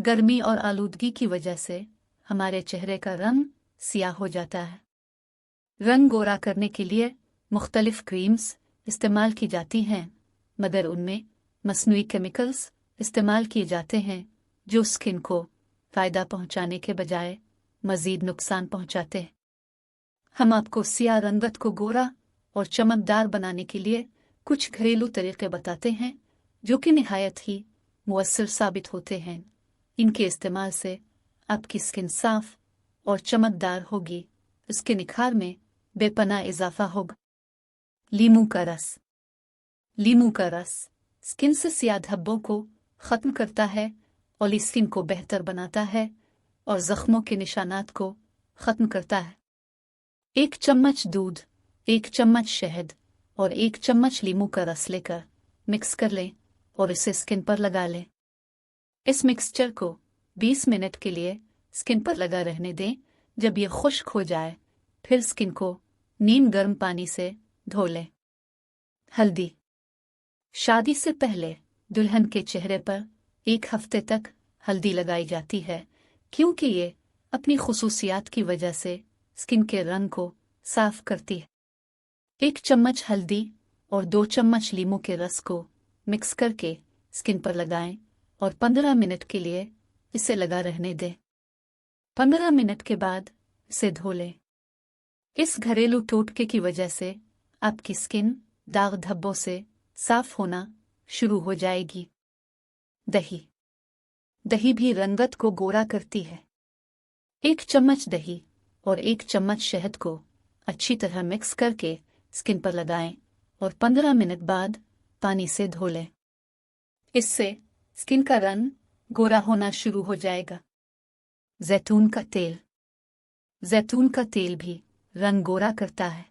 गर्मी और आलूदगी की वजह से हमारे चेहरे का रंग सियाह हो जाता है। रंग गोरा करने के लिए मुख्तलिफ क्रीम्स इस्तेमाल की जाती हैं, मगर उनमें मसनूई केमिकल्स इस्तेमाल किए जाते हैं जो स्किन को फ़ायदा पहुंचाने के बजाय मज़ीद नुकसान पहुंचाते हैं। हम आपको सियाह रंगत को गोरा और चमकदार बनाने के लिए कुछ घरेलू तरीके बताते हैं जो कि निहायत ही मुअस्सर साबित होते हैं। इनके इस्तेमाल से आपकी स्किन साफ और चमकदार होगी, इसके निखार में बेपनाह इजाफा होगा। लीमू का रस। लीमू का रस स्किन से सियाह धब्बों को ख़त्म करता है, ऑयली स्किन को बेहतर बनाता है और ज़ख्मों के निशानात को ख़त्म करता है। 1 चम्मच दूध, 1 चम्मच शहद और 1 चम्मच लीमू का रस लेकर मिक्स कर लें और इसे स्किन पर लगा लें। इस मिक्सचर को 20 मिनट के लिए स्किन पर लगा रहने दें। जब यह खुश्क हो जाए फिर स्किन को नीम गर्म पानी से धो लें। हल्दी। शादी से पहले दुल्हन के चेहरे पर 1 हफ्ते तक हल्दी लगाई जाती है, क्योंकि ये अपनी खुसूसियात की वजह से स्किन के रंग को साफ करती है। 1 चम्मच हल्दी और 2 चम्मच लीमू के रस को मिक्स करके स्किन पर लगाएं और 15 मिनट के लिए इसे लगा रहने दें। 15 मिनट के बाद इसे धो लें। इस घरेलू टोटके की वजह से आपकी स्किन दाग धब्बों से साफ होना शुरू हो जाएगी। दही। दही भी रंगत को गोरा करती है। 1 चम्मच दही और 1 चम्मच शहद को अच्छी तरह मिक्स करके स्किन पर लगाएं और 15 मिनट बाद पानी से धो लें। इससे स्किन का रंग गोरा होना शुरू हो जाएगा। जैतून का तेल। जैतून का तेल भी रंग गोरा करता है।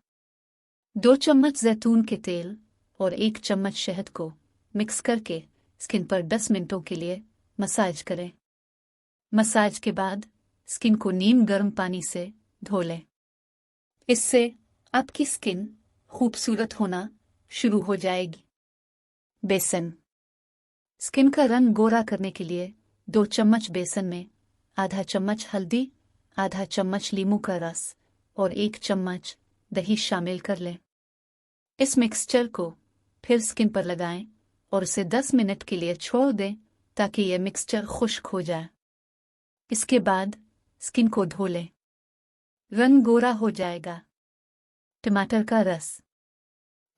2 चम्मच जैतून के तेल और 1 चम्मच शहद को मिक्स करके स्किन पर 10 मिनटों के लिए मसाज करें। मसाज के बाद स्किन को नीम गर्म पानी से धो लें। इससे आपकी स्किन खूबसूरत होना शुरू हो जाएगी। बेसन। स्किन का रंग गोरा करने के लिए 2 चम्मच बेसन में आधा चम्मच हल्दी, आधा चम्मच लीमू का रस और 1 चम्मच दही शामिल कर लें। इस मिक्सचर को फिर स्किन पर लगाएं और इसे 10 मिनट के लिए छोड़ दें ताकि यह मिक्सचर खुश्क हो जाए। इसके बाद स्किन को धो लें। रंग गोरा हो जाएगा। टमाटर का रस।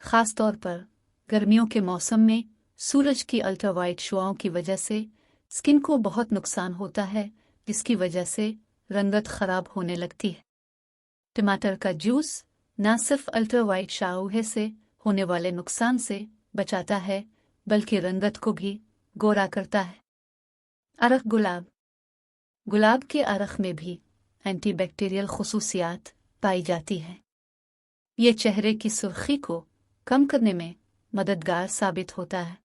खास तौर पर गर्मियों के मौसम में सूरज की अल्ट्रावायलेट शुआओं की वजह से स्किन को बहुत नुकसान होता है, जिसकी वजह से रंगत खराब होने लगती है। टमाटर का जूस न सिर्फ अल्ट्रावायलेट शुआओं से होने वाले नुकसान से बचाता है, बल्कि रंगत को भी गोरा करता है। अरख गुलाब। गुलाब के अरख में भी एंटीबैक्टीरियल खुसूसियात पाई जाती हैं। ये चेहरे की सुर्खी को कम करने में मददगार साबित होता है।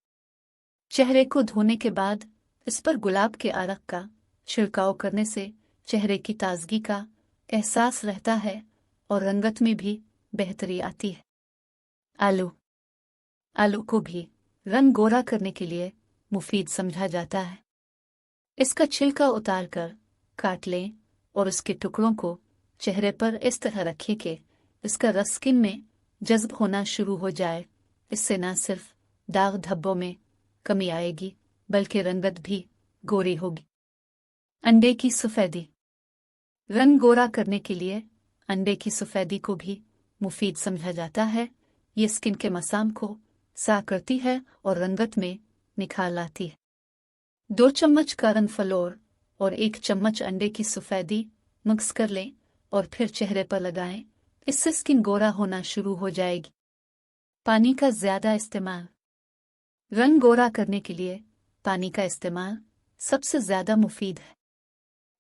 चेहरे को धोने के बाद इस पर गुलाब के अरक का छिड़काव करने से चेहरे की ताजगी का एहसास रहता है और रंगत में भी बेहतरी आती है। आलू। आलू को भी रंग गोरा करने के लिए मुफीद समझा जाता है। इसका छिलका उतार कर काट लें और उसके टुकड़ों को चेहरे पर इस तरह रखें कि इसका रस स्किन में जज्ब होना शुरू हो जाए। इससे न सिर्फ दाग धब्बों में कमी आएगी, बल्कि रंगत भी गोरी होगी। अंडे की सफ़ेदी। रंग गोरा करने के लिए अंडे की सफ़ेदी को भी मुफीद समझा जाता है। ये स्किन के मसाम को साफ करती है और रंगत में निखार लाती है। 2 चम्मच कारण फ्लोर और 1 चम्मच अंडे की सफ़ेदी मिक्स कर लें और फिर चेहरे पर लगाएं। इससे स्किन गोरा होना शुरू हो जाएगी। पानी का ज़्यादा इस्तेमाल। रंग गोरा करने के लिए पानी का इस्तेमाल सबसे ज़्यादा मुफीद है।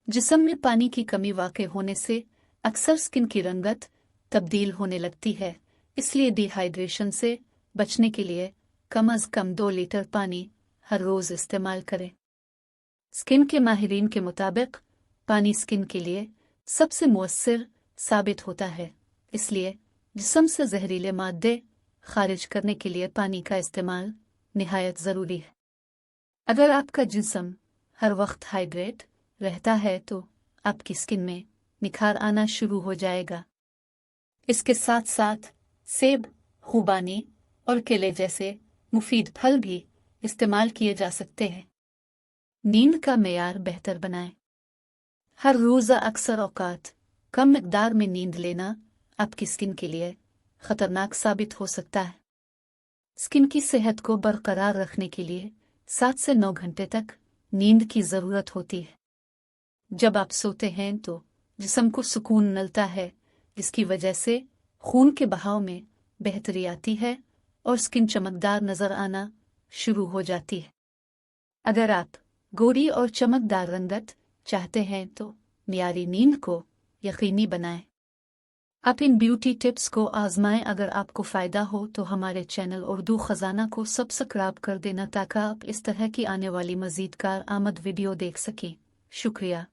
जिस्म में पानी की कमी वाक़ई होने से अक्सर स्किन की रंगत तब्दील होने लगती है। इसलिए डिहाइड्रेशन से बचने के लिए कम अज़ कम 2 लीटर पानी हर रोज़ इस्तेमाल करें। स्किन के माहिरीन के मुताबिक पानी स्किन के लिए सबसे मुअस्सिर साबित होता है। इसलिए जिस्म से जहरीले मादे खारिज करने के लिए पानी का इस्तेमाल निहायत ज़रूरी है। अगर आपका जिस्म हर वक्त हाइड्रेट रहता है तो आपकी स्किन में निखार आना शुरू हो जाएगा। इसके साथ साथ सेब, खुबानी और केले जैसे मुफीद फल भी इस्तेमाल किए जा सकते हैं। नींद का मेयार बेहतर बनाएं। हर रोज़ अक्सर औकात कम मिकदार में नींद लेना आपकी स्किन के लिए खतरनाक साबित हो सकता है। स्किन की सेहत को बरकरार रखने के लिए 7 से 9 घंटे तक नींद की ज़रूरत होती है। जब आप सोते हैं तो जिस्म को सुकून मिलता है, जिसकी वजह से खून के बहाव में बेहतरी आती है और स्किन चमकदार नज़र आना शुरू हो जाती है। अगर आप गोरी और चमकदार रंगत चाहते हैं तो मियारी नींद को यकीनी बनाएं। आप इन ब्यूटी टिप्स को आजमाएं। अगर आपको फ़ायदा हो तो हमारे चैनल उर्दू ख़जाना को सब्सक्राइब कर देना ताकि आप इस तरह की आने वाली मज़ीद कार आमद वीडियो देख सकें। शुक्रिया।